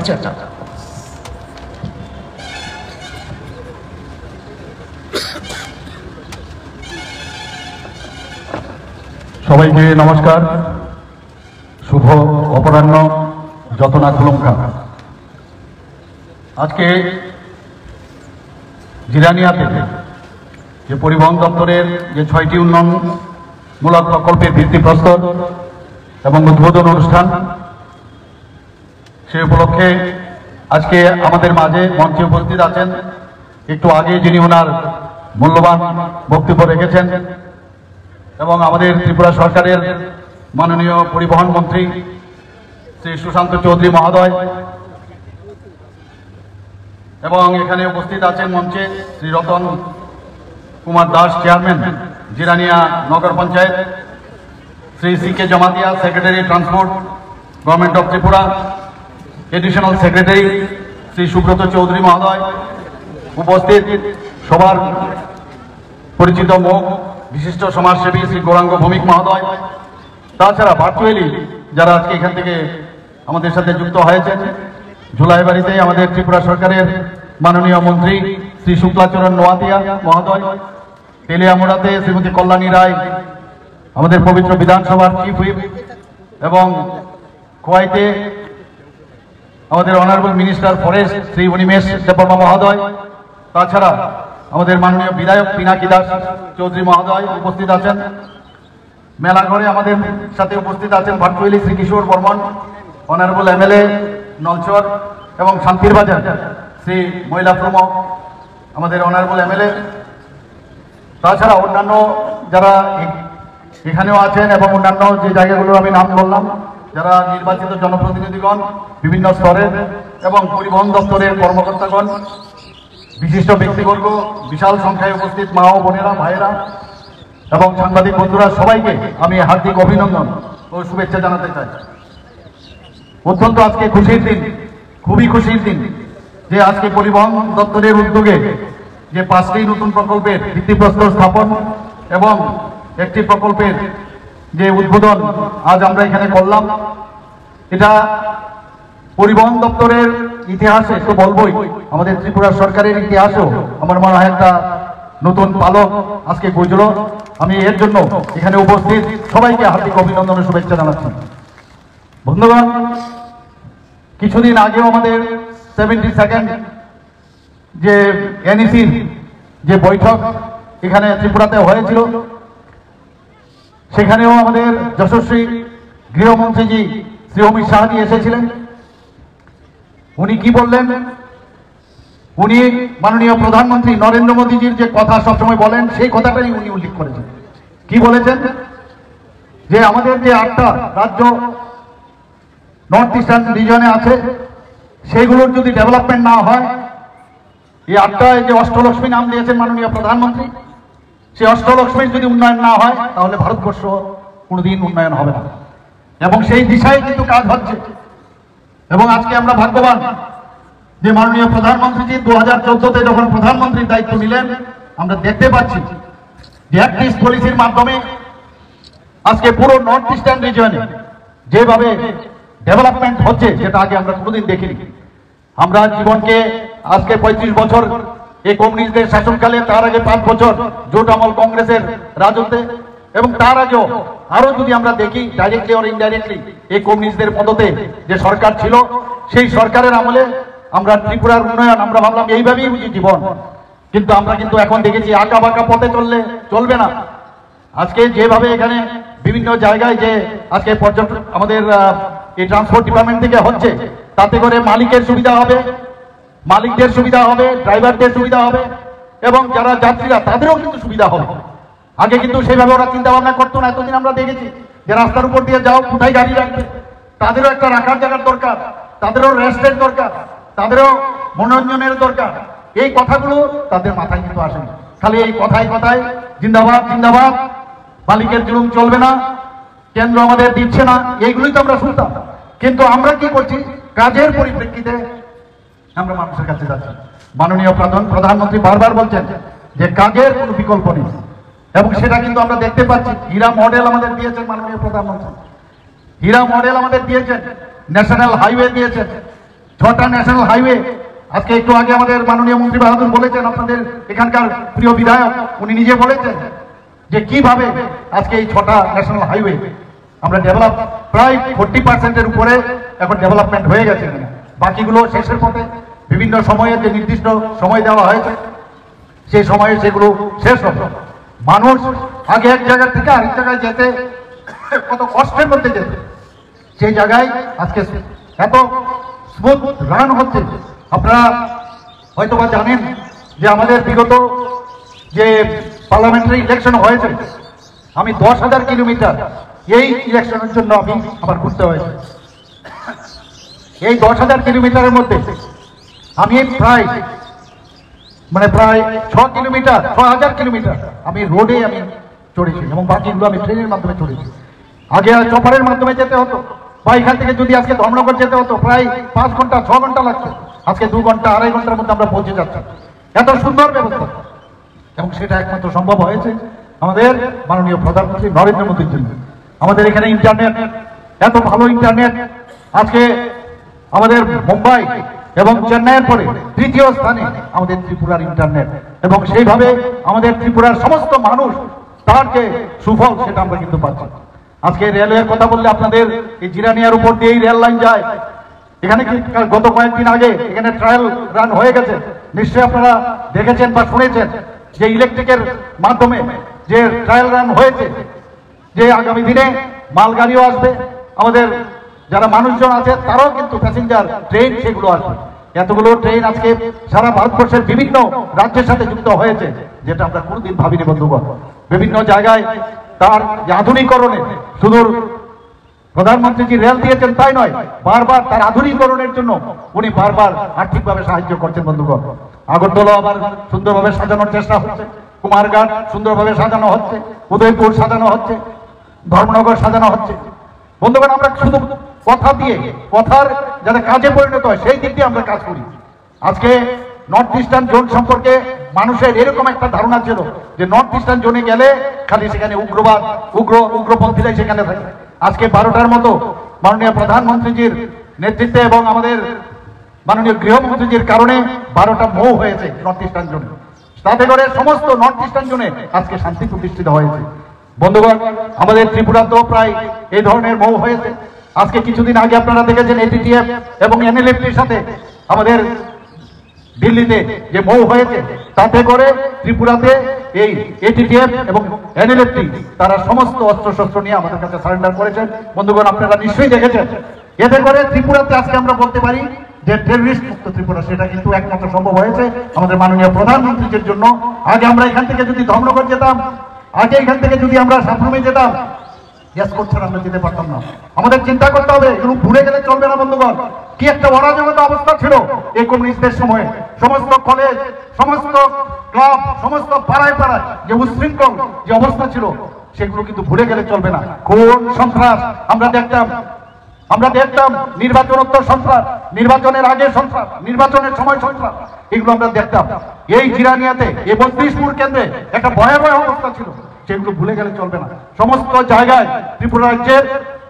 হচ্ছে একটা। সবাইকে নমস্কার, শুভ অপরাহ্ন, যত না খুলুমকা। আজকে জিরানিয়াতে যে পরিবহন দপ্তরের যে 6টি উন্নয়নমূলক প্রকল্পের ভিত্তিপ্রস্তর এবং উদ্বোধন অনুষ্ঠান, সে উপলক্ষে আজকে আমাদের মাঝে মঞ্চে উপস্থিত আছেন একটু আগে যিনি ওনার মূল্যবান বক্তব্য রেখেছেন এবং আমাদের ত্রিপুরা সরকারের মাননীয় পরিবহন মন্ত্রী শ্রী সুশান্ত চৌধুরী মহোদয়, এবং এখানে উপস্থিত আছেন মঞ্চে Shri Ratan Kumar Das, chairman Jirania Nagar Panchayat, Shri C K Jamatia, secretary transport, government of Tripura, additional secretary Shri Subrata Chowdhury মহোদয়, উপস্থিত সবার পরিচিত মুখ বিশিষ্ট সমাজসেবী শ্রী গৌরাঙ্গ ভৌমিক মহোদয়, তাছাড়া ভার্চুয়ালি যারা আজকে এখান থেকে আমাদের সাথে যুক্ত হয়েছেন। জুলাইবাড়িতে আমাদের ত্রিপুরা সরকারের মাননীয় মন্ত্রী শ্রী শুক্লাচরণ নোয়াতিয়া মহোদয়, তেলিয়ামুড়াতে শ্রীমতী কল্যাণী রায়, আমাদের পবিত্র বিধানসভার চিফ হুইপ, এবং খোয়াইতে আমাদের honourable minister forest Shri Animesh Debbarma মহোদয়, তাছাড়া আমাদের মাননীয় বিধায়ক পিনাকি দাস চৌধুরী মহোদয় উপস্থিত আছেন। মেলাঘরে আমাদের সাথে উপস্থিত আছেন ভার্চুয়ালি শ্রী কিশোর বর্মন, অনারেবল এমএলএ নলচর, এবং শান্তির বাজার শ্রী মহিলা প্রমুখ আমাদের অনারেবল এমএলএ, তাছাড়া অন্যান্য যারা এখানেও আছেন এবং অন্যান্য যে জায়গাগুলো আমি নাম বললাম, যারা নির্বাচিত জনপ্রতিনিধিগণ বিভিন্ন স্তরের এবং পরিবহন দপ্তরের কর্মকর্তাগণ, বিশিষ্ট ব্যক্তিবর্গ, বিশাল সংখ্যায় উপস্থিত মা ও বোনেরা, ভাইয়েরা এবং সাংবাদিক বন্ধুরা, সবাইকে আমি হার্দিক অভিনন্দন ও শুভেচ্ছা জানাতে চাই। অত্যন্ত আজকে খুশির দিন, খুবই খুশির দিন যে আজকে পরিবহন দপ্তরের উদ্যোগে যে 5টি নতুন প্রকল্পের ভিত্তিপ্রস্তর স্থাপন এবং একটি প্রকল্পের যে উদ্বোধন আজ আমরা এখানে করলাম, এটা পরিবহন দপ্তরের ইতিহাসে তো বলবই, আমাদের ত্রিপুরা সরকারের ইতিহাসেও আমার মনে হয় একটা নতুন পালক আজকে বুঝল। আমি এর জন্য এখানে উপস্থিত সবাইকে হার্দিক অভিনন্দন ও শুভেচ্ছা জানাচ্ছি। বন্ধুগণ, কিছুদিন আগেও আমাদের 72nd যে এনইসির যে বৈঠক এখানে ত্রিপুরাতে হয়েছিল, সেখানেও আমাদের যশস্বী গৃহমন্ত্রীজি শ্রী অমিত শাহজি এসেছিলেন। উনি কি বললেন? উনি মাননীয় প্রধানমন্ত্রী নরেন্দ্র মোদীজির যে কথা সবসময় বলেন, সেই কথাটাই উনি উল্লেখ করেছেন। কি বলেছেন? যে আমাদের যে 8টা রাজ্য নর্থ ইস্টার্ন রিজনে আছে, সেইগুলোর যদি ডেভেলপমেন্ট না হয়, এই 8টায় যে অষ্টলক্ষ্মী নাম দিয়েছেন মাননীয় প্রধানমন্ত্রী, সেই অষ্টলক্ষ্মীর যদি উন্নয়ন না হয়, তাহলে ভারতবর্ষ কোনোদিন উন্নয়ন হবে না। এবং সেই দিশায় কিন্তু কাজ হচ্ছে। এবং আজকে আমরা ভাগ্যবান যে মাননীয় প্রধানমন্ত্রীজি 2014-তে যখন প্রধানমন্ত্রীর দায়িত্ব নিলেন, আমরা দেখতে পাচ্ছি যে অ্যাক্ট ইস্ট পলিসির মাধ্যমে আজকে পুরো নর্থ ইস্টার্ন রিজনে যেভাবে ডেভেলপমেন্ট হচ্ছে, সেটা আগে আমরা কোনোদিন দেখিনি। আমরা জীবনকে আজকে 35 বছর এই কমিউনিস্টদের শাসনকালে, তার আগে 5 বছর জোট আমল কংগ্রেসের রাজত্বে, এবং তার আগেও আরো যদি আমরা দেখি ডাইরেক্টলি অর ইনডাইরেক্টলি এই কমিউনিস্টদের মদতে যে সরকার ছিল, সেই সরকারের আমলে আমরা ত্রিপুরার উন্নয়ন আমরা ভাবলাম এইভাবেই বুঝি জীবন। কিন্তু আমরা কিন্তু এখন দেখেছি আঁকা বাঁকা পথে চললে চলবে না। আজকে যেভাবে এখানে বিভিন্ন জায়গায় যে আজকে পর্যটন আমাদের এই ট্রান্সপোর্ট ডিপার্টমেন্ট থেকে হচ্ছে, তাতে করে মালিকের সুবিধা হবে, মালিকদের সুবিধা হবে, ড্রাইভারদের সুবিধা হবে, এবং যারা যাত্রীরা তাদেরও কিন্তু সুবিধা হবে। আগে কিন্তু সেইভাবে ওরা চিন্তা ভাবনা করতো না। এতদিন আমরা দেখেছি যে রাস্তার উপর দিয়ে যাও, কোথায় গাড়ি রাখবে, তাদেরও একটা রাখার জায়গার দরকার, তাদেরও রেস্টের দরকার, তাদেরও মনোরঞ্জনের দরকার। এই কথাগুলো তাদের মাথায় কিন্তু আসেনি। খালি এই কথায় কথায় জিন্দাবাদ জিন্দাবাদ, মালিকের জুলুম চলবে না, কেন্দ্র আমাদের দিচ্ছে না, এইগুলোই তো আমরা শুনতাম। কিন্তু আমরা কি করছি? কাজের পরিপ্রেক্ষিতে আমরা মানুষের কাছে যাচ্ছি। মাননীয় প্রধানমন্ত্রী বারবার বলছেন যে কাজের কোনো বিকল্প নেই, এবং সেটা কিন্তু আমরা দেখতে পাচ্ছি। হীরা মডেল আমাদের দিয়েছেন মাননীয় প্রধানমন্ত্রী, হীরা মডেল আমাদের দিয়েছেন, ন্যাশনাল হাইওয়ে দিয়েছেন, 6টা ন্যাশনাল হাইওয়ে। আজকে একটু আগে আমাদের মাননীয় মন্ত্রী বাহাদুর বলেছেন, আপনাদের এখানকার প্রিয় বিধায়ক উনি নিজে বলেছেন যে কিভাবে আজকে এই 6টা ন্যাশনাল হাইওয়ে আমরা ডেভেলপ, প্রায় 40% উপরে এখন ডেভেলপমেন্ট হয়ে গেছে। বাকিগুলো শেষের পথে, বিভিন্ন সময়ে যে নির্দিষ্ট সময় দেওয়া হয়েছে সেই সময়ে সেগুলো শেষ হবে। মানুষ আগে এক জায়গা থেকে আরেক জায়গায় যেতে কত কষ্টের মধ্যে যেত, সেই জায়গায় আজকে এত স্মুথ রান হচ্ছে। আপনারা হয়তোবা জানেন যে আমাদের বিগত যে পার্লামেন্টারি ইলেকশন হয়েছে, আমি 10,000 কিলোমিটার এই ইলেকশনের জন্য আমি আবার ঘুরতে হয়েছে। এই 10,000 কিলোমিটারের মধ্যে আমি প্রায় 6,000 কিলোমিটার আমি রোডে আমি চড়েছি, এবং বাকিগুলো আমি ট্রেনের মাধ্যমে চড়েছি। আগে চপারের মাধ্যমে যেতে হতো, বা এখান থেকে যদি আজকে ধর্মনগর যেতে হতো প্রায় 5 ঘন্টা 6 ঘন্টা লাগতো, আজকে 2 ঘন্টা 2.5 ঘন্টার মধ্যে আমরা পৌঁছে যাচ্ছি। এত সুন্দর ব্যবস্থা, এবং সেটা একমাত্র সম্ভব হয়েছে আমাদের মাননীয় প্রধানমন্ত্রী নরেন্দ্র মোদীর জন্য। আমাদের এখানে ইন্টারনেট, এত ভালো ইন্টারনেট, আজকে আমাদের মুম্বাই এবং চেন্নাইয়ের পরে 3য় স্থানে আমাদের ত্রিপুরার ইন্টারনেট, এবং সেইভাবে আমাদের ত্রিপুরার সমস্ত মানুষ তার যে সুফল সেটা আমরা কিন্তু পাচ্ছি। আজকে রেলওয়ের কথা বললে, আপনাদের এই জিরানিয়ার উপর দিয়েই রেল লাইন যায়। এখানে গত কয়েকদিন আগে এখানে ট্রায়াল রান হয়ে গেছে, নিশ্চয়ই আপনারা দেখেছেন বা শুনেছেন যে ইলেকট্রিকের মাধ্যমে যে ট্রায়াল রান হয়েছে, যে আগামী দিনে মালগাড়িও আসবে, আমাদের যারা মানুষজন আছে তারাও কিন্তু প্যাসেঞ্জার ট্রেন সেগুলো আসবে। এতগুলো ট্রেন আজকে সারা ভারতবর্ষের বিভিন্ন রাজ্যের সাথে যুক্ত হয়েছে, যেটা আমরা কোনোদিন ভাবিনি বন্ধুগণ। বিভিন্ন জায়গায় তার যে আধুনিকরণে, শুধু প্রধানমন্ত্রী রেল দিয়েছেন তাই নয়, বারবার তার আধুনিকরণের জন্য উনি বারবার আর্থিকভাবে সাহায্য করছেন বন্ধুগণ। আগরতলা আবার সুন্দরভাবে সাজানোর চেষ্টা হচ্ছে, কুমারঘাট সুন্দরভাবে সাজানো হচ্ছে, উদয়পুর সাজানো হচ্ছে, ধর্মনগর সাজানো হচ্ছে। বন্ধুগণ, আমরা শুধু কথা দিয়ে, কথার যাতে কাজে পরিণত হয় সেই দিক দিয়ে আমরা কাজ করি। আজকে নর্থ ইস্টার্ন জোন সম্পর্কে মানুষের এরকম একটা ধারণা ছিল যে নর্থ ইস্টার্ন জোনে গেলে খালি সেখানে উগ্রবাদ, উগ্রপন্থীরাই সেখানে থাকে। আজকে 12টার মতো মাননীয় প্রধানমন্ত্রীজির নেতৃত্বে এবং আমাদের মাননীয় গৃহমন্ত্রীজির কারণে 12টা মৌ হয়েছে নর্থ ইস্টার্ন জোনে। তাতে করে সমস্ত নর্থ ইস্টার্ন জোনে আজকে শান্তি প্রতিষ্ঠিত হয়েছে। বন্ধুগণ, আমাদের ত্রিপুরাতেও প্রায় এই ধরনের মৌ হয়েছে। আজকে কিছুদিন আগে আপনারা দেখেছেন এটিটিএফ এবং এনএলএফটির সাথে আমাদের দিল্লিতে যে মৌ হয়েছে, তাতে করে ত্রিপুরাতে এই এটিটিএফ এবং এনএলএফটি তারা সমস্ত অস্ত্রশস্ত্র নিয়ে আমাদের কাছে সারেন্ডার করেছেন। বন্ধুগণ, আপনারা নিশ্চয়ই দেখেছেন। এতে করে ত্রিপুরাতে আজকে আমরা বলতে পারি যে টেররিস্ট মুক্ত ত্রিপুরা, সেটা কিন্তু একমাত্র সম্ভব হয়েছে আমাদের মাননীয় প্রধানমন্ত্রীর জন্য। আগে আমরা এখান থেকে যদি ধর্মনগর যেতাম, আগে এখান থেকে যদি আমরা সাবরুমে যেতাম, আমরা যেতে পারতাম না। আমাদের চিন্তা করতে হবে, এগুলো ভুলে গেলে চলবে না বন্ধুগণ। কি একটা অরাজকতা অবস্থা ছিল এই কমিউনিস্টদের সময়ে। সমস্ত কলেজ, সমস্ত ক্লাব, সমস্ত পাড়ায় পাড়ায় যে উশৃঙ্খল যে অবস্থা ছিল, সেগুলো কিন্তু ভুলে গেলে চলবে না। কোন সন্ত্রাস আমরা দেখতাম, নির্বাচনোত্তর সন্ত্রাস, নির্বাচনের আগে সন্ত্রাস, নির্বাচনের সময় সন্ত্রাস, এগুলো আমরা দেখতাম। এই জিরানিয়াতে, এই 32পুর কেন্দ্রে একটা ভয়াবহ অবস্থা ছিল, সেগুলো ভুলে গেলে চলবে না। সমস্ত জায়গায় ত্রিপুরা রাজ্যের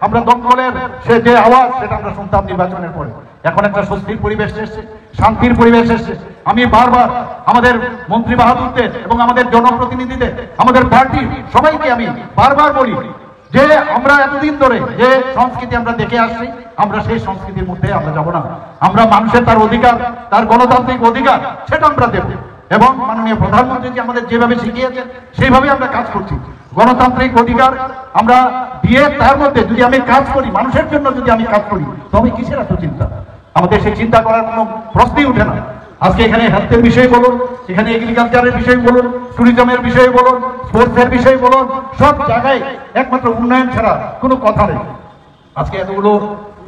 আমরা দমকলের সে যে আওয়াজ, সেটা আমরা শুনতাম নির্বাচনের পরে। এখন একটা স্বস্তির পরিবেশ এসছে, শান্তির পরিবেশ এসছে। আমি বারবার আমাদের মন্ত্রী বাহাদুরদের এবং আমাদের জনপ্রতিনিধিদের, আমাদের পার্টির সবাইকে আমি বারবার বলি যে আমরা এতদিন ধরে যে সংস্কৃতি আমরা দেখে আসছি, আমরা সেই সংস্কৃতির মধ্যে আমরা যাব না। আমরা মানুষের তার অধিকার, তার গণতান্ত্রিক অধিকার, সেটা আমরা দেব। এবং মাননীয় প্রধানমন্ত্রী আমাদের যেভাবে শিখিয়েছেন সেইভাবে আমরা কাজ করছি। গণতান্ত্রিক অধিকার আমরা দিয়ে তার মধ্যে যদি আমি কাজ করি, মানুষের জন্য যদি আমি কাজ করি, তবে কিসের এত চিন্তা? আমাদের সেই চিন্তা করার কোনো প্রশ্নই উঠে না। আজকে এখানে হেলথের বিষয়ে বলুন, এখানে এগ্রিকালচারের বিষয়ে বলুন, ট্যুরিজমের বিষয়ে বলুন, স্পোর্টসের বিষয়ে বলুন, সব জায়গায় একমাত্র উন্নয়ন ছাড়া কোনো কথা নেই। আজকে এতগুলো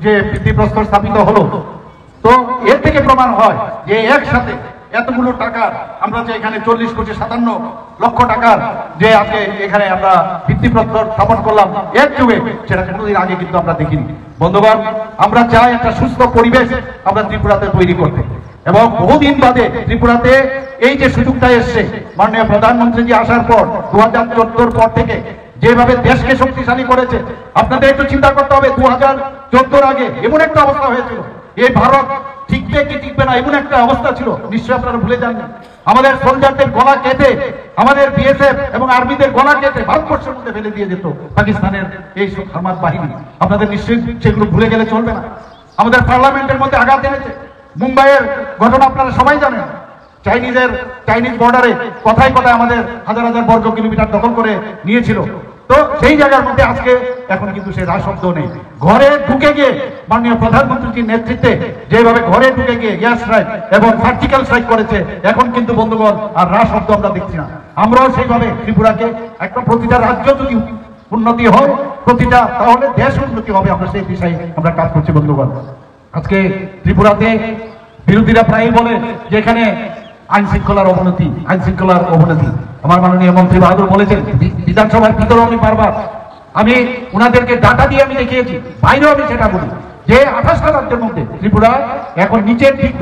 যে ভিত্তিপ্রস্তর স্থাপিত হলো, তো এর থেকে প্রমাণ হয় যে একসাথে এতগুলো টাকা আমরা যে এখানে 40,57,00,000 টাকার যে আজকে এখানে আমরা ভিত্তিপ্রস্তর স্থাপন করলাম এক যুগে, সেটা কোনোদিন আগে কিন্তু আমরা দেখিনি। বন্ধুগণ, আমরা চাই একটা সুস্থ পরিবেশ আমরা ত্রিপুরাতে তৈরি করতে, এবং বহুদিন বাদে ত্রিপুরাতে এই যে সুযোগটা এসছে মাননীয় প্রধানমন্ত্রী আসার পর 2014 পর থেকে যেভাবে দেশকে শক্তিশালী করেছে, আপনাদের একটু চিন্তা করতে হবে। 2014 আগে এমন একটা অবস্থা হয়েছিল, এই ভারত টিকবে কি টিকবে না এমন একটা অবস্থা ছিল, নিশ্চয়ই আপনারা ভুলে যাননি। আমাদের সোলজারদের গলা কেটে, আমাদের বিএসএফ এবং আর্মিদের গলা কেটে ভারতবর্ষের মধ্যে ফেলে দিয়ে যেত পাকিস্তানের এই হামাদ বাহিনী। আপনাদের নিশ্চয়ই সেগুলো ভুলে গেলে চলবে না। আমাদের পার্লামেন্টের মধ্যে আঘাত এনেছে। মুম্বাইয়ের ঘটনা আপনারা সবাই জানেন। চাইনিজ বর্ডারে কথায় কথায় আমাদের হাজার হাজার বর্গ কিলোমিটার দখল করে নিয়েছিল। তো সেই জায়গার মধ্যে আজকে এখন কিন্তু সে রাজশব্দ নেই। ঘরে ঢুকে গিয়ে মাননীয় প্রধানমন্ত্রীর নেতৃত্বে যেভাবে ঘরে ঢুকে গিয়ে এয়ার স্ট্রাইক এবং সার্জিক্যাল স্ট্রাইক করেছে, এখন কিন্তু বন্ধুগণ আর রাজশব্দ আমরা দেখছি না। আমরাও সেইভাবে ত্রিপুরাকে একটা প্রতিটা রাজ্য যদি উন্নতি হয়, প্রতিটা তাহলে দেশ উন্নতি হবে, আমরা সেই বিষয়ে আমরা কাজ করছি বন্ধুগণ। আজকে ত্রিপুরাতে বিরোধীরা প্রায়ই বলে যে এখানে আইন শৃঙ্খলার অবনতি। আমার মাননীয় মন্ত্রী বাহাদুর বলেছেন বিধানসভার ভিতরে আমি বারবার আমি ওনাদেরকে ডাটা দিয়ে আমি দেখিয়েছি, বাইরেও আমি সেটা বলি যে 28টা রাজ্যের মধ্যে ত্রিপুরা এখন নিচের দিক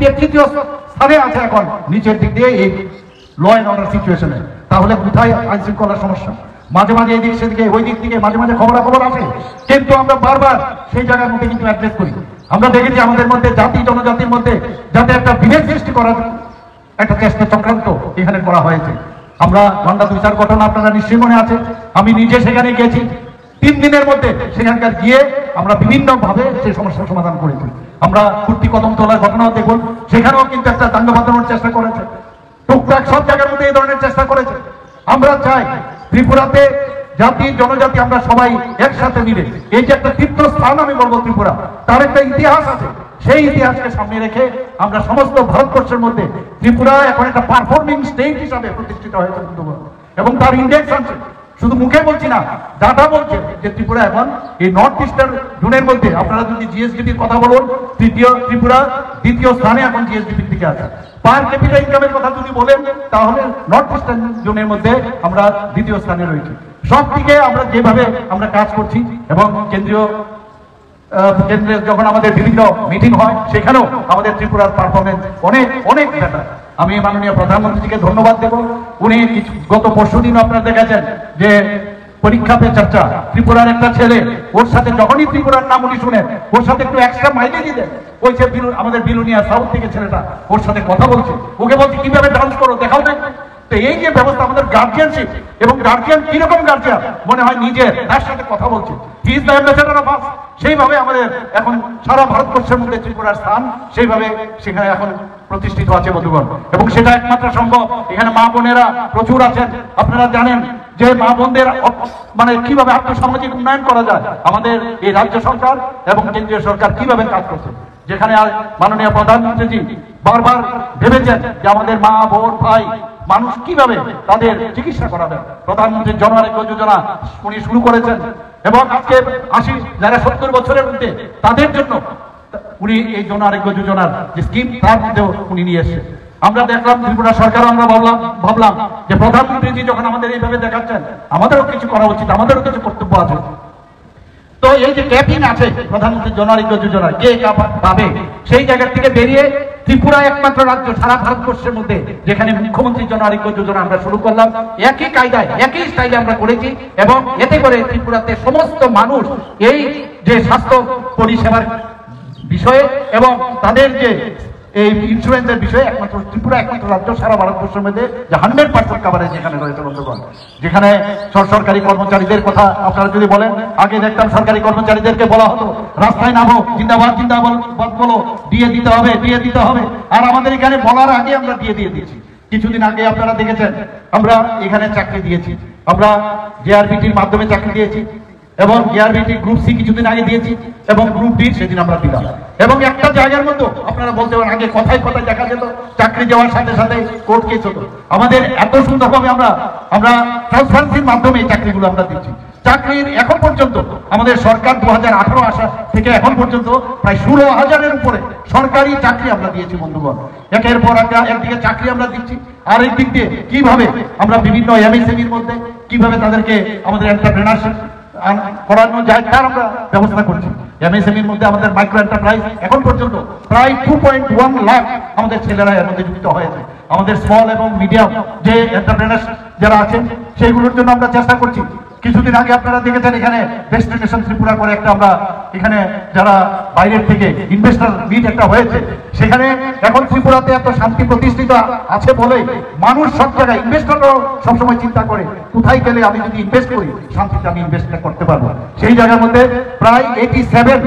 দিয়ে তৃতীয় স্থানে আছে। এখন নিচের দিক দিয়ে এই ল অ্যান্ড অর্ডার সিচুয়েশনে। তাহলে কোথায় আইন শৃঙ্খলার সমস্যা? মাঝে মাঝে এই দিক সেদিকে ওই দিক থেকে মাঝে মাঝে খবরাখবর আসে, কিন্তু আমরা বারবার সেই জায়গার মধ্যে কিন্তু অ্যাড্রেস করি। আমরা দেখেছি আমাদের মধ্যে জাতি জনজাতির মধ্যে যাতে একটা বিভেদ সৃষ্টি করার একটা চেষ্টা চক্রান্ত এখানে করা হয়েছে। আমরা গন্ডা 2-4 ঘটনা আপনারা নিশ্চয়ই মনে আছে। আমি নিজে সেখানে গিয়েছি, 3 দিনের মধ্যে সেখানকার গিয়ে আমরা বিভিন্ন ভাবে সেই সমস্যার সমাধান করেছি। আমরা কুর্তি কদম তোলার ঘটনাও দেখুন, সেখানেও কিন্তু একটা দাঙ্গা বাঁধানোর চেষ্টা করেছে। টুকটাক সব জায়গার মধ্যে এই ধরনের চেষ্টা করেছে। আমরা চাই ত্রিপুরাতে জাতি জনজাতি আমরা সবাই একসাথে মিলে এই যে একটা তীর্থস্থান আমি বলবো ত্রিপুরা, তার একটা ইতিহাস আছে। সেই ইতিহাসকে সামনে রেখে আমরা সমস্ত ভারতবর্ষের মধ্যে ত্রিপুরা এখন একটা পারফর্মিং স্টেট হিসাবে প্রতিষ্ঠিত হয়েছে এবং তার ইন্ডেক্স আছে। শুধু মুখে বলছি না, ডাটা বলছে যে ত্রিপুরা এখন এই নর্থ ইস্টার্ন জোনের মধ্যে আপনারা যদি জিএসডিপির কথা বলুন, ত্রিপুরা 2য় স্থানে এখন জিএসডিপির দিকে আছে। পার ক্যাপিটা ইনকামের কথা যদি বলেন তাহলে নর্থ ইস্টার্ন জোনের মধ্যে আমরা 2য় স্থানে রয়েছি। সব দিকে আমরা যেভাবে আমরা কাজ করছি এবং কেন্দ্রে যখন আমাদের বিভিন্ন মিটিং হয় সেখানেও আমাদের ত্রিপুরার পারফরমেন্স অনেক অনেক বেটার। আমি মাননীয় প্রধানমন্ত্রীকে ধন্যবাদ দেব। উনি গত পরশুদিন আপনারা দেখেছেন যে পরীক্ষা পে চর্চা, ত্রিপুরার একটা ছেলে, ওর সাথে যখনই ত্রিপুরার নাম উনি শুনেন ওর সাথে একটু এক্সট্রা মাইলেজ দেন। ওই যে আমাদের বিলুনিয়া সাউথ থেকে ছেলেটা ওর সাথে কথা বলছে, ওকে বলছে কিভাবে ডান্স করো দেখাও দেখ। তো এই যে ব্যবস্থা আমাদের গার্জিয়ানশিপ এবং গার্জিয়ান কিরকম গার্জিয়ান মনে হয় নিজের তার সাথে কথা বলছে, he is the ambassador of us. সেইভাবে আমাদের এখন সারা ভারতবর্ষের মধ্যে ত্রিপুরার স্থান সেইভাবে সেখানে এখন প্রতিষ্ঠিত আছে বন্ধুগণ। এবং সেটা একমাত্র সম্ভব, এখানে মা বোনেরা প্রচুর আছেন। আপনারা জানেন যে মা বোনদের মানে কিভাবে আর্থসামাজিক উন্নয়ন করা যায়, আমাদের এই রাজ্য সরকার এবং কেন্দ্রীয় সরকার কিভাবে কাজ করছে। যেখানে মাননীয় প্রধানমন্ত্রীজি বারবার ভেবেছেন যে আমাদের মা বোন ভাই মানুষ কিভাবে তাদের চিকিৎসা করাবেন, প্রধানমন্ত্রী জন আরোগ্য যোজনা উনি শুরু করেছেন এবং আজকে 80 যারা 70 বছরের মধ্যে তাদের জন্য উনি এই জন আরোগ্য যোজনার যে স্কিম তার মধ্যেও উনি নিয়ে এসেছেন। আমরা দেখলাম ত্রিপুরা সরকার, আমরা ভাবলাম যে প্রধানমন্ত্রীজি যখন আমাদের এইভাবে দেখাচ্ছেন আমাদেরও কিছু করা উচিত, আমাদেরও কিছু কর্তব্য আছে। তো এই যে ক্যাপিং আছে প্রধানমন্ত্রী জন আরোগ্য যোজনা কে পাবে, সেই জায়গা থেকে বেরিয়ে ত্রিপুরা একমাত্র রাজ্য সারা ভারতবর্ষের মধ্যে যেখানে মুখ্যমন্ত্রী জন আরোগ্য যোজনা আমরা শুরু করলাম। একই কায়দায় একই স্টাইলে আমরা করেছি এবং এতে করে ত্রিপুরাতে সমস্ত মানুষ এই যে স্বাস্থ্য পরিষেবার বিষয়ে এবং তাদের যে এই ইন্স্যুরেন্সের বিষয়ে একমাত্র ত্রিপুরা একমাত্র রাজ্য সারা ভারতবর্ষের মধ্যে যে 100% কাভারেজ যেখানে রয়েছে বন্ধুগণ। যেখানে সরকারি কর্মচারীদের কথা আপনারা যদি বলেন, আগে দেখতাম সরকারি কর্মচারীদেরকে বলা হতো রাস্তায় নামো, জিন্দাবাদ জিন্দাবাদ বলো, দিয়ে দিতে হবে। আর আমাদের এখানে বলার আগে আমরা দিয়ে দিয়েছি। কিছুদিন আগে আপনারা দেখেছেন আমরা এখানে চাকরি দিয়েছি, আমরা জেআরবিটির মাধ্যমে চাকরি দিয়েছি এবং জেআরবিটি গ্রুপ সি কিছুদিন আগে দিয়েছি এবং গ্রুপ ডি সেদিন আমরা দিলাম। এবং একটা জায়গার মধ্যে আপনারা বলতে পারেন আগে কথায় কথায় দেখা যেত চাকরি যাওয়ার সাথে সাথে কোর্ট কেস হতো। আমাদের এত সুন্দরভাবে আমরা ট্রান্সপারেন্সির মাধ্যমে এই চাকরিগুলো আমরা দিচ্ছি। চাকরির এখন পর্যন্ত আমাদের সরকার 2018 আসা থেকে এখন পর্যন্ত প্রায় 16,000-এর উপরে সরকারি চাকরি আমরা দিয়েছি বন্ধুগণ। একের পর একদিকে চাকরি আমরা দিচ্ছি, আর এই দিক দিয়ে কিভাবে আমরা বিভিন্ন এমএসএমইর মধ্যে কিভাবে তাদেরকে আমাদের এন্টারপ্রেনারশিপ করানো যায় তার আমরা ব্যবস্থা করছি। এমএসএমইর মধ্যে আমাদের মাইক্রো এন্টারপ্রাইজ এখন পর্যন্ত প্রায় 2.1 লাখ আমাদের ছেলেরা এর মধ্যে যুক্ত হয়েছে। আমাদের স্মল এবং মিডিয়াম যে এন্টারপ্রেনার যারা আছেন সেইগুলোর জন্য আমরা চেষ্টা করছি কিছুদিন আগে আপনারা দেখেছেন এখানে ডেস্টিনেশন ত্রিপুরা করে একটা আমরা এখানে যারা বাইরের থেকে ইনভেস্টর মিট একটা হয়েছে, সেখানে এখন ত্রিপুরাতে এত শান্তি প্রতিষ্ঠিত আছে বলে মানুষ সব জায়গায় ইনভেস্টররাও সবসময় চিন্তা করে কোথায় গেলে আমি যদি ইনভেস্ট করি শান্তিতে আমি ইনভেস্ট করতে পারবো। সেই জায়গার মধ্যে প্রায় 87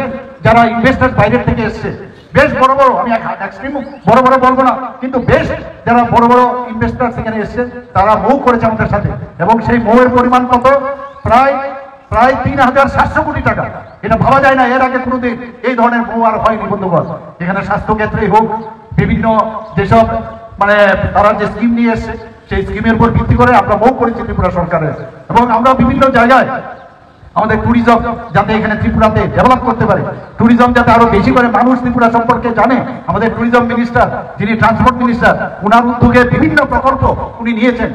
যারা ইনভেস্টর বাইরের থেকে এসছে, বেশ বড় বড়, আমি এক্সট্রিম বড় বড় বলবো না, কিন্তু বেশ যারা বড় বড় ইনভেস্টর সেখানে এসছে তারা মৌ করেছে আমাদের সাথে, এবং সেই মৌয়ের পরিমাণ কত প্রায় 3,700 কোটি টাকা। এটা ভাবা যায় না, এর আগে কোনোদিন এই ধরনের মৌ আর হয়নি বন্ধুগণ। এখানে স্বাস্থ্য ক্ষেত্রেই হোক, বিভিন্ন যেসব মানে তারা যে স্কিম নিয়ে এসছে সেই স্কিমের উপর ভিত্তি করে আমরা মৌ করেছি ত্রিপুরা সরকারের, এবং আমরা বিভিন্ন জায়গায় আমাদের ট্যুরিজম যাতে এখানে ত্রিপুরাতে ডেভেলপ করতে পারে, ট্যুরিজম যাতে আরো বেশি করে মানুষ ত্রিপুরা সম্পর্কে জানে, আমাদের ট্যুরিজম মিনিস্টার যিনি ট্রান্সপোর্ট মিনিস্টার, ওনার উদ্যোগে বিভিন্ন প্রকল্প উনি নিয়েছেন,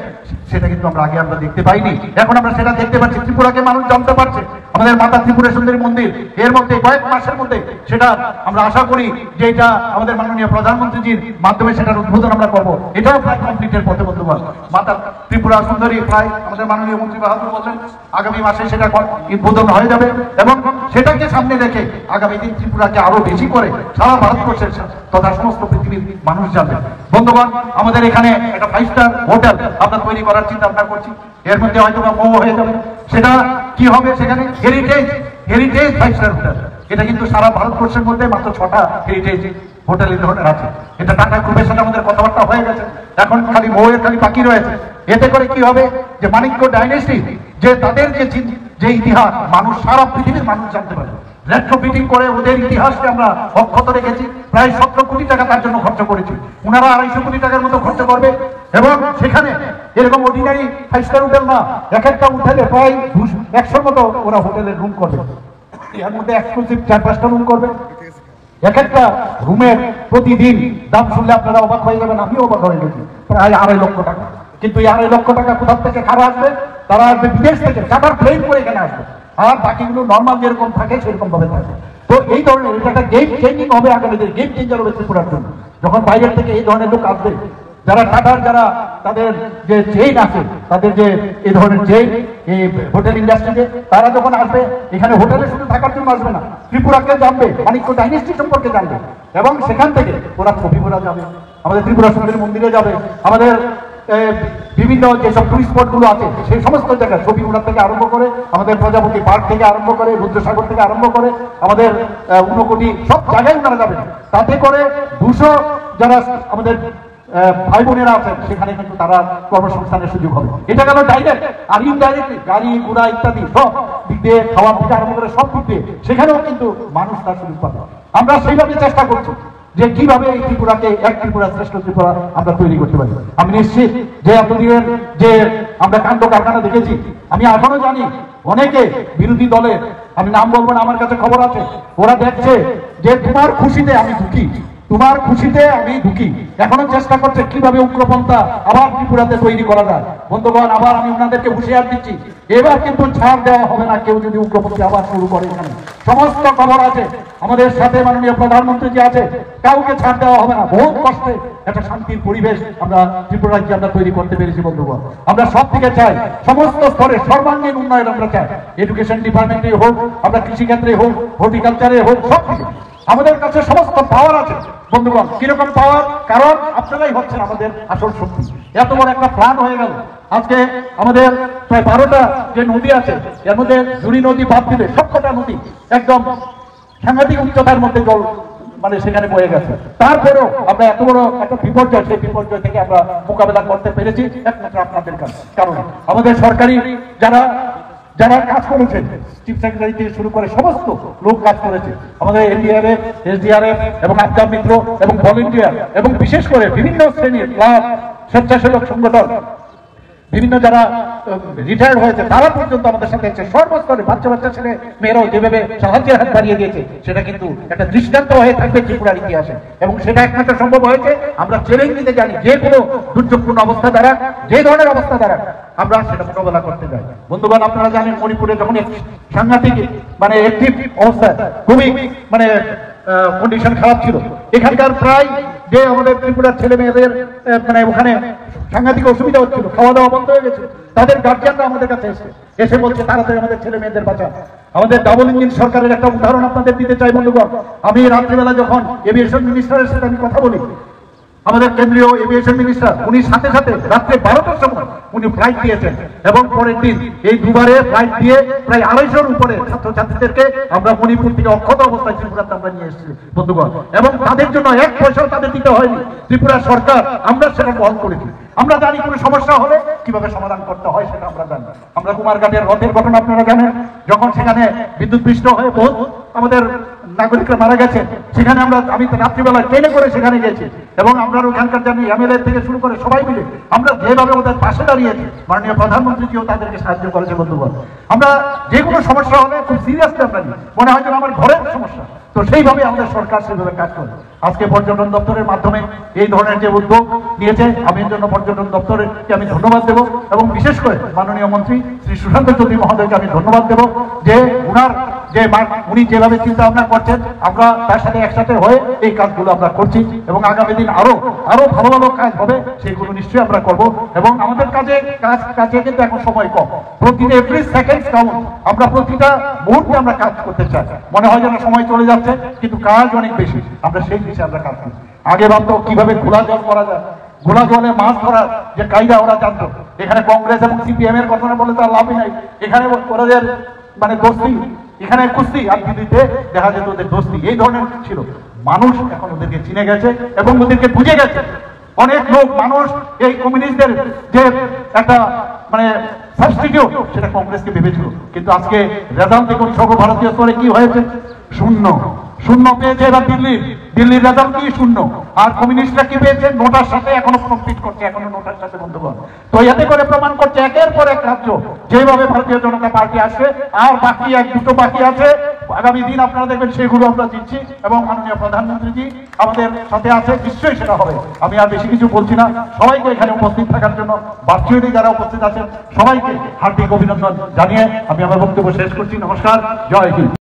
সেটা কিন্তু আমরা দেখতে পাইনি। এখন আমরা সেটা দেখতে পাচ্ছি, ত্রিপুরাকে মানুষ জানতে পারছে। আমাদের মাতা ত্রিপুরা সুন্দরী মন্দির এর মধ্যে কয়েক মাসের মধ্যে সেটা আমরা আশা করি যে এটা আমাদের মাননীয় প্রধানমন্ত্রীজির মাধ্যমে সেটার উদ্বোধন আমরা করবো। এটাও প্রায় কমপ্লিটের পথে বন্ধুগণ। মাতা ত্রিপুরা সুন্দরী প্রায় আমাদের মাননীয় মন্ত্রী বাহাদুর বললেন আগামী মাসে সেটা উদ্বোধন হয়ে যাবে, এবং সেটাকে সামনে রেখে আগামী দিন ত্রিপুরাকে আরো বেশি করে সারা ভারতবর্ষের তথা সমস্ত পৃথিবীর মানুষ জানবে। বন্ধুগণ, আমাদের এখানে একটা 5 স্টার হোটেল আমরা তৈরি করার চিন্তা ভাবনা করছি। এর মধ্যে হয়তো বা মৌ হয়ে যাবে। সেটা কি হবে? সেখানে হেরিটেজ 5 স্টার হোটেল। এটা কিন্তু সারা ভারতবর্ষের মধ্যে মাত্র 6টা হেরিটেজ হোটেল এই ধরনের আছে। এটা টাটা গ্রুপের সাথে আমাদের কথাবার্তা হয়ে গেছে, এখন খালি মৌয়ের খালি বাকি রয়েছে। এতে করে কি হবে যে মানিক্য ডাইনেস্টি যে তাদের যে ইতিহাস মানুষ সারা পৃথিবীর মানুষ জানতে পারবে। রেট্রোফিটিং করে ওদের ইতিহাসকে আমরা অক্ষত রেখেছি। প্রায় 17 কোটি টাকা তার জন্য খরচ করেছি, ওনারা 250 কোটি টাকার মতো খরচ করবে। এবং সেখানে এরকম অর্ডিনারি 5 স্টার হোটেল না, এক একটা হোটেলে প্রায় 100 মতো ওরা হোটেলের রুম করবে। এর মধ্যে এক্সক্লুসিভ 4-5টা রুম করবে। এক একটা রুমের প্রতিদিন দাম শুনলে আপনারা অবাক হয়ে যাবেন, আমিও অবাক হয়ে গেছি, প্রায় 2.5 লক্ষ টাকা। কিন্তু এই 2.5 লক্ষ টাকা কোথা থেকে কারা আসবে? তারা আসবে বিদেশ থেকে, চার্টার প্লেন করে এখানে আসবে, আর বাকিগুলো নর্মাল যেরকম থাকে সেরকম ভাবে থাকে। তো এই ধরনের এটা একটা গেম চেঞ্জিং হবে, আগামী দিনে গেম চেঞ্জার হবে ত্রিপুরার জন্য। যখন বাইরের থেকে এই ধরনের লোক আসবে, যারা টাটার যারা তাদের যে চেইন আছে, তাদের যে এই ধরনের চেইন এই হোটেল ইন্ডাস্ট্রিতে, তারা যখন আসবে এখানে হোটেলে শুধু থাকার জন্য আসবে না, ত্রিপুরাকে জানবে, মানিক্য ডাইনেস্টি সম্পর্কে জানবে, এবং সেখান থেকে ওরা কবিপুরা যাবে, আমাদের ত্রিপুরা সুন্দরী মন্দিরে যাবে, আমাদের বিভিন্ন যেসব টুরিস্ট স্পটগুলো আছে সেই সমস্ত জায়গায় ছবিগুড়া থেকে আরম্ভ করে, আমাদের প্রজাপতি পার্ক থেকে আরম্ভ করে, রুদ্রসাগর থেকে আরম্ভ করে, আমাদের ঊনকোটি সব জায়গায় ওনারা যাবেন। তাতে করে 200 যারা আমাদের ভাই বোনেরা আছেন সেখানে কিন্তু তারা কর্মসংস্থানের সুযোগ হবে। এটা গেল ডাইরেক্ট। আর ইনডাইরেক্টলি গাড়ি ঘোড়া ইত্যাদি সব দিক দিয়ে, খাওয়া থেকে আরম্ভ করে সব দিক দিয়ে সেখানেও কিন্তু মানুষ তার সুযোগ পাবে। আমরা সেইভাবে চেষ্টা করছি যে কিভাবে এই ত্রিপুরাকে এক ত্রিপুরা শ্রেষ্ঠ ত্রিপুরা আমরা তৈরি করতে পারি। আমি নিশ্চিত যে এতদিনের যে আমরা কাণ্ড কারখানা দেখেছি, আমি এখনো জানি অনেকে বিরোধী দলের, আমি নাম বলবো না, আমার কাছে খবর আছে, ওরা দেখছে যে তোমার খুশিতে আমি দুঃখী, তোমার খুশিতে আমি দুঃখী, এখনো চেষ্টা করছে কিভাবে উগ্রপন্থা আবার ত্রিপুরাতে তৈরি করা যায়। বন্ধুগণ, আবার আমি ওনাদেরকে হুঁশিয়ার দিচ্ছি, এবার কিন্তু ছাড় দেওয়া হবে না। কেউ যদি উগ্রপন্থী আবার শুরু করে, এখানে সমস্ত খবর আছে, আমাদের সাথে মাননীয় প্রধানমন্ত্রী যে আছে, কাউকে ছাড় দেওয়া হবে না। বহু কষ্টে একটা শান্তির পরিবেশ আমরা ত্রিপুরা রাজ্যে আমরা তৈরি করতে পেরেছি। বন্ধুগণ, আমরা সব থেকে চাই সমস্ত স্তরে সর্বাঙ্গীন উন্নয়ন আমরা চাই। এডুকেশন ডিপার্টমেন্টে হোক, আমরা কৃষিক্ষেত্রে হোক, হর্টিকালচারে হোক, সব কিছু আমাদের কাছে সমস্ত পাওয়ার আছে। বন্ধুগণ, কিরকম পাওয়ার? কারণ আপনারাই হচ্ছেন আমাদের আসল শক্তি। এত বড় একটা প্ল্যান হয়ে গেল। আজকে আমাদের প্রায় 12টা যে নদী আছে, এর মধ্যে জুড়ি নদী বাদ দিলে সবকটা নদী একদম সাংঘাতিক উচ্চতার মধ্যে জল মানে সেখানে বয়ে গেছে। তারপরেও আমরা এত বড় একটা বিপর্যয়, সেই বিপর্যয় থেকে আমরা মোকাবেলা করতে পেরেছি একমাত্র আপনাদের কারণে। আমাদের সরকারি যারা যারা কাজ করেছেন, চিফ সেক্রেটারি থেকে শুরু করে সমস্ত লোক কাজ করেছে, আমাদের এনডিআরএফ, এসডিআরএফ এবং আবদা মিত্র এবং ভলেন্টিয়ার, এবং বিশেষ করে বিভিন্ন শ্রেণীর ক্লাব, স্বেচ্ছাসেবক সংগঠন, বিভিন্ন যারা রিটায়ার্ড হয়েছে তারা পর্যন্ত আমাদের সাথে আছে। সর্বস্তরে বাচ্চা ছেলে মেয়েরাও যেভাবে সাহায্যের হাত বাড়িয়ে দিয়েছে, সেটা কিন্তু একটা দৃষ্টান্ত হয়ে থাকবে ত্রিপুরার ইতিহাসে। এবং সেটা একমাত্র সম্ভব হয়েছে আমরা চ্যালেঞ্জ নিতে জানি, যে কোনো দুর্যোগপূর্ণ অবস্থা দ্বারা, যে ধরনের অবস্থা দ্বারা আমরা সেটা মোকাবেলা করতে যাই। বন্ধুগণ, আপনারা জানেন মণিপুরে যখন সাংঘাতিক মানে অ্যাক্টিভ অবস্থায় খুবই মানে কন্ডিশন খারাপ ছিল, এখানকার প্রায় যে আমাদের ত্রিপুরার ছেলে মেয়েদের মানে ওখানে সাংঘাতিক অসুবিধা হচ্ছিল, খাওয়া দাওয়া বন্ধ হয়ে গেছে। তাদের গার্জিয়ানরা আমাদের কাছে এসে বলছে তাড়াতাড়ি আমাদের ছেলে মেয়েদের বাঁচান। আমাদের ডাবল ইঞ্জিন সরকারের একটা উদাহরণ আপনাদের দিতে চাই বন্ধুগণ। আমি রাত্রিবেলা যখন এভিয়েশন মিনিস্টারের সাথে আমি কথা বলি, আমাদের কেন্দ্রীয় এভিয়েশন মিনিস্টার উনি সাথে সাথে রাত্রে 12টার সময় উনি ফ্লাইট দিয়েছেন এবং পরের দিন এই দুবারে ফ্লাইট দিয়ে প্রায় 250-র উপরে ছাত্রছাত্রীদেরকে আমরা মণিপুর থেকে অক্ষত অবস্থায় ত্রিপুরাতে আমরা নিয়ে এসেছি বন্ধুগণ, এবং তাদের জন্য 1 পয়সাও তাদের দিতে হয়নি। ত্রিপুরা সরকার আমরা সেটা বহন করেছি। আমরা জানি কোনো সমস্যা হলে কিভাবে সমাধান করতে হয় সেটা আমরা জানি। আমরা কুমারঘাটের রথের ঘটনা আপনারা জানেন, যখন সেখানে বিদ্যুৎপৃষ্ট হয়ে বহু আমাদের নাগরিকরা মারা গেছে, সেখানে আমি রাত্রিবেলা ট্রেনে করে সেখানে গেছি এবং আমরা ওখানকার জানি এমএলএ থেকে শুরু করে সবাই মিলে আমরা যেভাবে ওদের পাশে দাঁড়িয়েছি, মাননীয় প্রধানমন্ত্রীজিও তাদেরকে সাহায্য করেছে বন্ধুগণ। আমরা যে কোনো সমস্যা হলে খুব সিরিয়াসলি আমরা নিই, মনে হয় যেন আমার ঘরের সমস্যা, তো সেইভাবে আমাদের সরকার সেভাবে কাজ করে। আজকে পর্যটন দপ্তরের মাধ্যমে এই ধরনের যে উদ্যোগ নিয়েছে, আমি এর জন্য পর্যটন দপ্তরকে আমি ধন্যবাদ দেব এবং বিশেষ করে মাননীয় মন্ত্রী শ্রী সুশান্ত চৌধুরী মহোদয়কে আমি ধন্যবাদ দেব যে উনি যেভাবে চিন্তা ভাবনা করছেন, আমরা তার সাথে একসাথে হয়ে এই কাজগুলো আমরা করছি এবং আগামী দিন আরো ভালো ভালো কাজ হবে, সেগুলো নিশ্চয়ই আমরা করব। এবং আমাদের কাজে কিন্তু এখন সময় কম, প্রতিদিন এভরি সেকেন্ড কাউন্ট, আমরা প্রতিটা মুহূর্তে আমরা কাজ করতে চাই। মনে হয় যেন সময় চলে যাচ্ছে কিন্তু কাজ অনেক বেশি, আমরা সেই বিষয়ে আমরা কাজ করছি। আগে ভাবতো কিভাবে ঘোলা জল করা যায়, ঘোলা জলে মাছ ধরার যে কায়দা ওরা জানতো। এখানে কংগ্রেস এবং সিপিএম এর কথা বলে তার লাভই নাই, এখানে ওদের মানে দোস্তি, এখানে কুস্তি আর দিল্লিতে দেখা যেত ওদের দোস্তি, এই ধরনের ছিল। মানুষ এখন ওদেরকে চিনে গেছে এবং ওদেরকে বুঝে গেছে। অনেক লোক মানুষ এই কমিউনিস্টদের যে একটা মানে সাবস্টিটিউট সেটা কংগ্রেসকে ভেবেছিল, কিন্তু আজকে রেজাল্ট দেখুন সর্বভারতীয় স্তরে কি হয়েছে, শূন্য পেয়েছে এবার দিল্লির রেজাল্ট কি শূন্য, আর কমিউনিস্টরা কি পেয়েছে, নোটার সাথে এখনো কম্পিট করছে, এখনো নোটার সাথে বন্ধুগণ। তো এতে করে প্রমাণ করছে একের পর এক রাজ্য যেভাবে ভারতীয় জনতা পার্টি আসবে, আর বাকি 1-2টো বাকি আছে, আগামী দিন আপনারা দেখবেন সেগুলো আমরা দিচ্ছি এবং মাননীয় প্রধানমন্ত্রীজি আমাদের সাথে আছে, নিশ্চয়ই সেটা হবে। আমি আর বেশি কিছু বলছি না, সবাইকে এখানে উপস্থিত থাকার জন্য, ভার্চুয়ালি যারা উপস্থিত আছেন সবাইকে হার্দিক অভিনন্দন জানিয়ে আমি আমার বক্তব্য শেষ করছি। নমস্কার, জয় হিন্দ।